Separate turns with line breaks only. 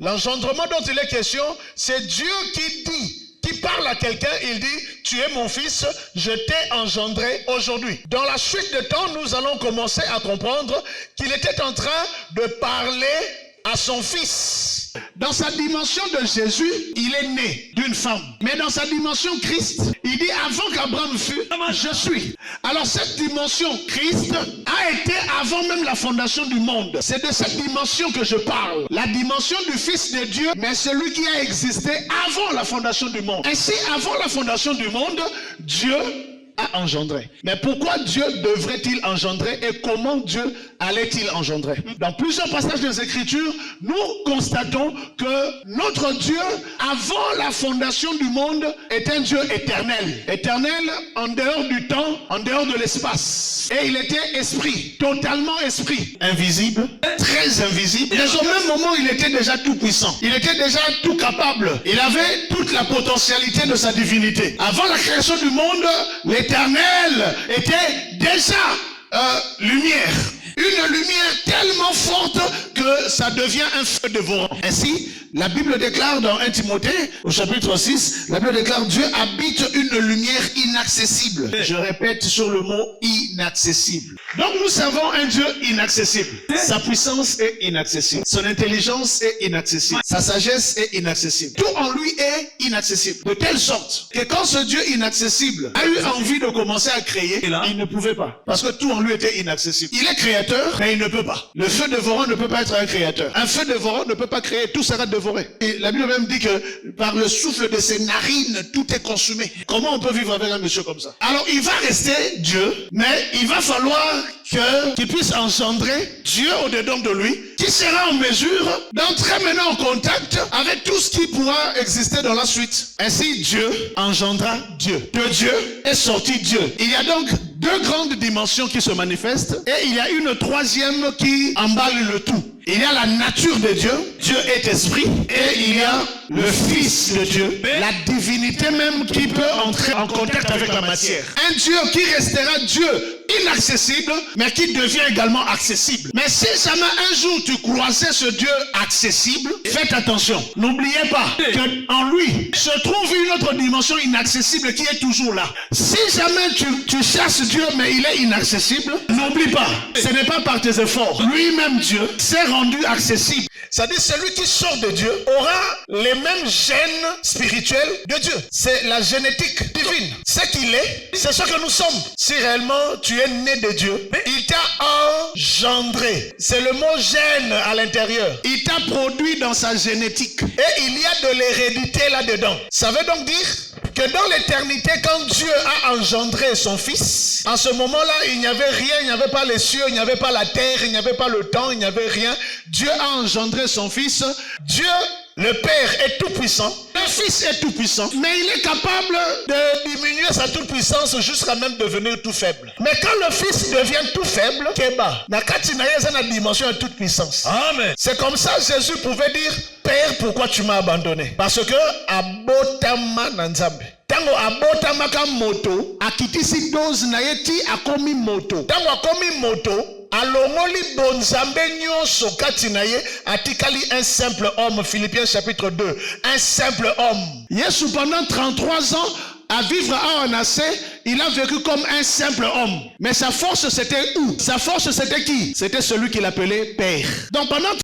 L'engendrement dont il est question, c'est Dieu qui dit, qui parle à quelqu'un, il dit, tu es mon fils, je t'ai engendré aujourd'hui. Dans la suite de temps, nous allons commencer à comprendre qu'il était en train de parler à son fils. Dans sa dimension de Jésus, il est né d'une femme. Mais dans sa dimension Christ, il dit avant qu'Abraham fût, je suis. Alors cette dimension Christ a été avant même la fondation du monde. C'est de cette dimension que je parle. La dimension du Fils de Dieu, mais celui qui a existé avant la fondation du monde. Ainsi, avant la fondation du monde, Dieu a engendré. Mais pourquoi Dieu devrait-il engendrer et comment Dieu allait-il engendrer? Dans plusieurs passages des Écritures, nous constatons que notre Dieu, avant la fondation du monde, est un Dieu éternel. Éternel en dehors du temps, en dehors de l'espace. Et il était esprit, totalement esprit. Invisible, très invisible. Mais au même moment, il était déjà tout puissant. Il était déjà tout capable. Il avait toute la potentialité de sa divinité. Avant la création du monde, l'Éternel était déjà lumière. Une lumière tellement forte que ça devient un feu dévorant. Ainsi, la Bible déclare dans 1 Timothée, au chapitre 6, la Bible déclare Dieu habite une lumière inaccessible. Je répète sur le mot inaccessible. Donc nous savons un Dieu inaccessible. Sa puissance est inaccessible. Son intelligence est inaccessible. Sa sagesse est inaccessible. Tout en lui est inaccessible. De telle sorte que quand ce Dieu inaccessible a eu envie de commencer à créer, il ne pouvait pas. Parce que tout en lui était inaccessible. Il est créateur, mais il ne peut pas. Le feu dévorant ne peut pas être un créateur. Un feu dévorant ne peut pas créer, tout sera dévoré. Et la Bible même dit que par le souffle de ses narines, tout est consumé. Comment on peut vivre avec un monsieur comme ça? Alors il va rester Dieu, mais il va falloir qu'il puisse engendrer Dieu au-dedans de lui, qui sera en mesure d'entrer maintenant en contact avec tout ce qui pourra exister dans la suite. Ainsi Dieu engendra Dieu. De Dieu est sorti Dieu. Il y a donc deux grandes dimensions qui se manifestent et il y a une troisième qui emballe le tout. Il y a la nature de Dieu, Dieu est esprit, et il y a le Fils de Dieu, la divinité même qui peut entrer en contact avec la matière. Un Dieu qui restera Dieu inaccessible, mais qui devient également accessible. Mais si jamais un jour tu croisais ce Dieu accessible, faites attention, n'oubliez pas qu'en lui se trouve une autre dimension inaccessible qui est toujours là. Si jamais tu chasses Dieu, mais il est inaccessible, n'oublie pas, ce n'est pas par tes efforts. Lui-même Dieu s'est rendu accessible. C'est-à-dire celui qui sort de Dieu aura les mêmes gènes spirituels de Dieu. C'est la génétique divine. Ce qu'il est, c'est ce que nous sommes. Si réellement tu es né de Dieu, il t'a engendré. C'est le mot gène à l'intérieur. Il t'a produit dans sa génétique. Et il y a de l'hérédité là-dedans. Ça veut donc dire que dans l'éternité, quand Dieu a engendré son Fils, en ce moment-là, il n'y avait rien, il n'y avait pas les cieux, il n'y avait pas la terre, il n'y avait pas le temps, il n'y avait rien. Dieu a engendré son Fils. Dieu, le Père, est tout puissant. Le Fils est tout puissant. Mais il est capable de diminuer sa toute puissance jusqu'à même devenir tout faible. Mais quand le Fils devient tout faible, la dimension de toute puissance. Amen. C'est comme ça Jésus pouvait dire, Père, pourquoi tu m'as abandonné? Parce que abotama nanzambe. Tango abotama ka moto, akitisi dose na yeti akomi moto. Tango akomi moto, alongoli bonzambe nyonso kati na ye, atikali un simple homme. Philippiens chapitre 2. Un simple homme. Yesu pendant 33 ans, à vivre à Anassé, il a vécu comme un simple homme. Mais sa force c'était où? Sa force c'était qui? C'était celui qu'il appelait Père. Donc pendant